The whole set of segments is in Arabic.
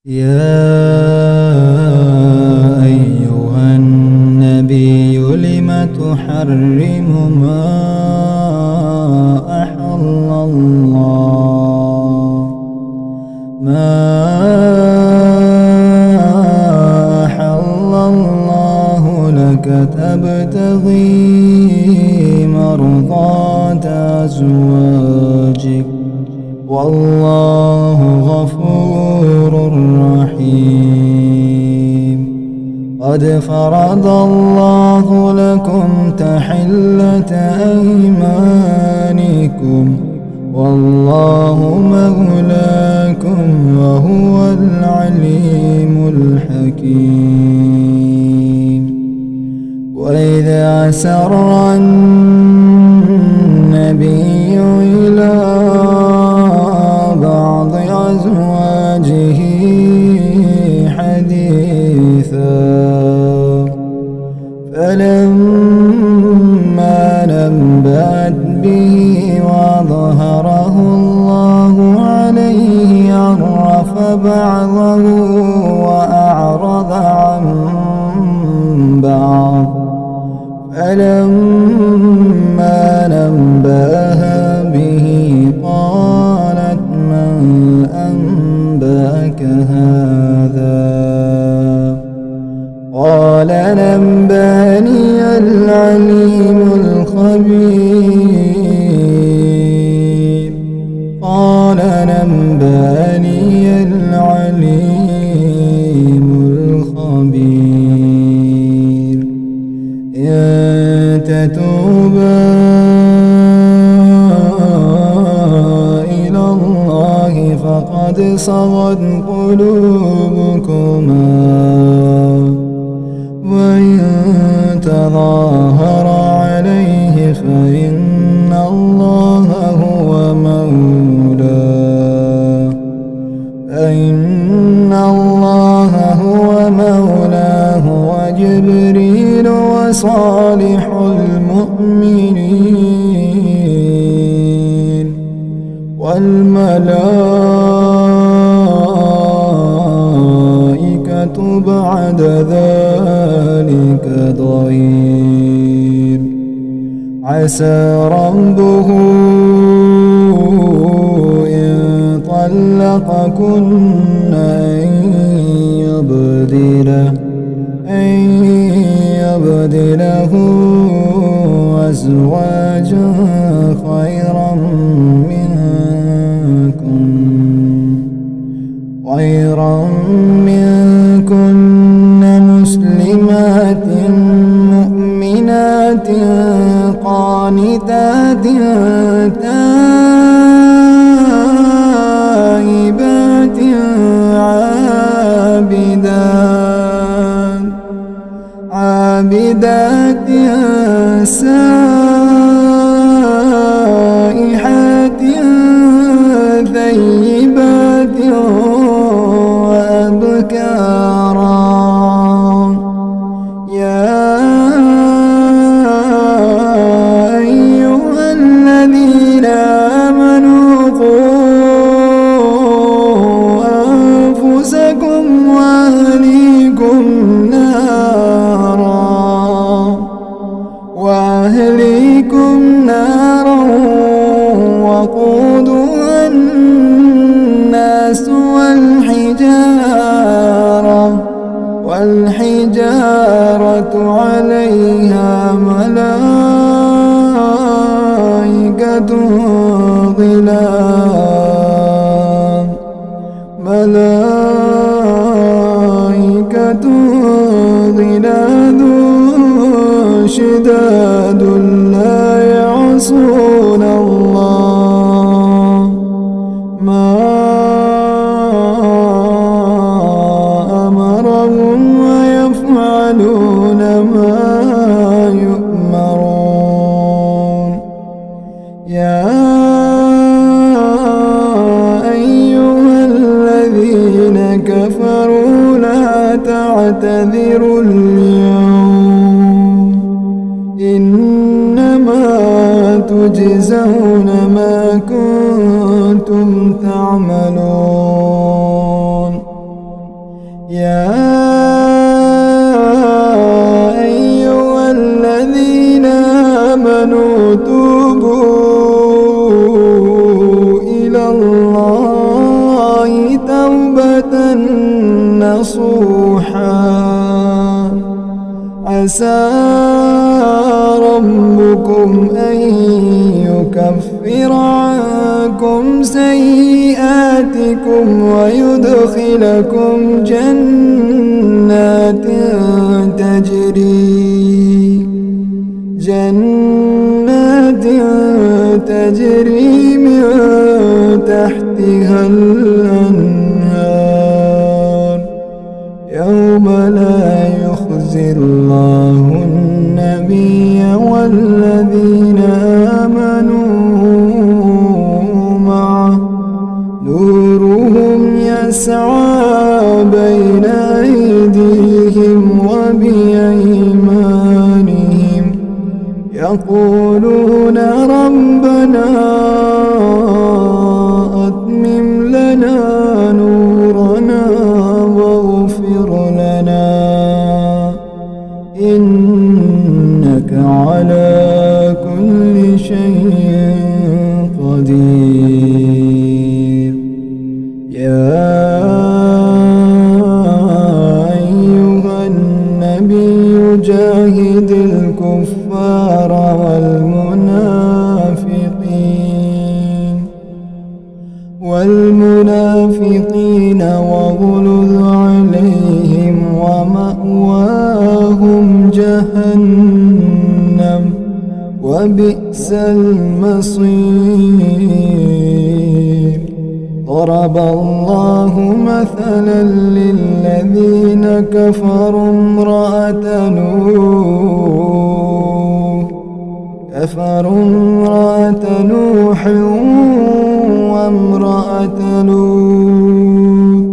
يا أيها النبي لم تحرم ما أحل الله لك تبتغي مرضات أزواجك والله غفور رحيم. قد فرض الله لكم تحلة أيمانكم والله مولاكم وهو العليم الحكيم. وإذا أسر النبي إلى بعض أزواجه حديثا فلما نبأت به وظهره الله عليه عرف بعضه وأعرض عن بعض فلما نبأها به قالت من أنبأك هذا قال نبأني العليم الخبير قال نبأني العليم الخبير. إن تتوبا إلى الله فقد صغت قلوبكما وإن تظاهر عليه فإن الله هو مولاه وجبريل وصالح المؤمنين والملائكة بعد ذلك ظهير. عسى ربه إن طلقكن أن يبدله أزواجا خيرا منكن مسلمات مؤمنات قانتات تائبات عابدات سائحات ثيبات وأبكارا. يا أيها الذين آمنوا قوا أنفسكم وأهليكم نارا وقودها الناس والحجارة عليها ملائكة غلاظ شداد لا يعصون الله ما أمرهم ويفعلون ما يؤمرون. يا أيها الذين كفروا لا تعتذروا اليوم إنما تجزون ما كنتم تعملون. نصوحا عسى ربكم أن يكفر عنكم سيئاتكم ويدخلكم جنات تجري من تحتها الأنهار يوم لا يخزي الله النبي والذين آمنوا معه نورهم يسعى بين أيديهم وبأيمانهم يقولون ربنا أتمم لنا نورنا واغفر لنا إنك على كل شيء قدير يا أيها النبي جاهد الكفار والمنافقين واغلظ عليهم ومأواهم جهنم وبئس المصير ضرب الله مثلا للذين كفروا امرأة نوح وامرأة لوط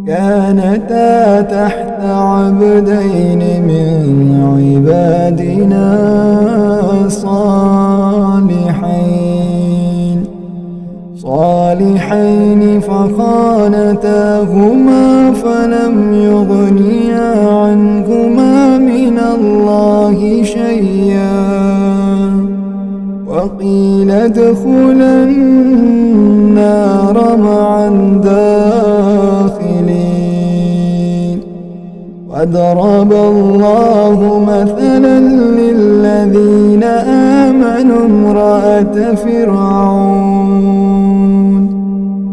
كانتا تحت عبدين من عبادنا صالحين فخانتاهما فلم يغنيا عنهما من الله شيئا وقيل ادخلا النار مع الداخلين وضرب الله مثلا للذين آمنوا امرأة فرعون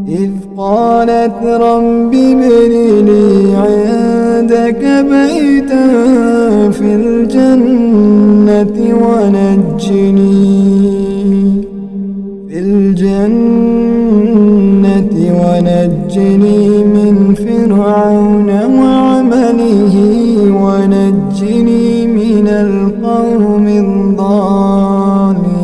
إذ قالت رب ابن لي عندك بيتا في الجنة ونجني من فرعون وعمله ونجني من القوم الظالمين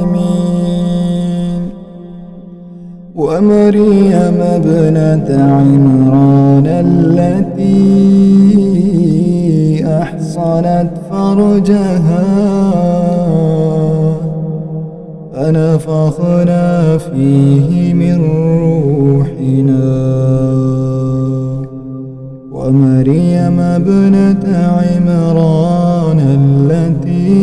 ومريم ابنة عمران التي أحصنت فرجها فنفخنا فيه من روحنا ومريم ابنة عمران التي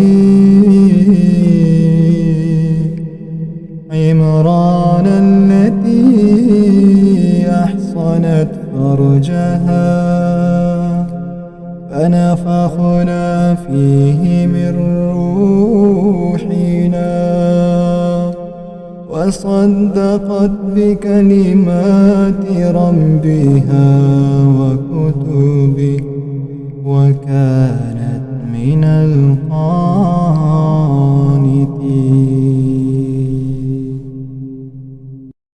أحصنت فرجها فنفخنا فيه من روحنا وصدقت بكلمات ربها وكتبه وكانت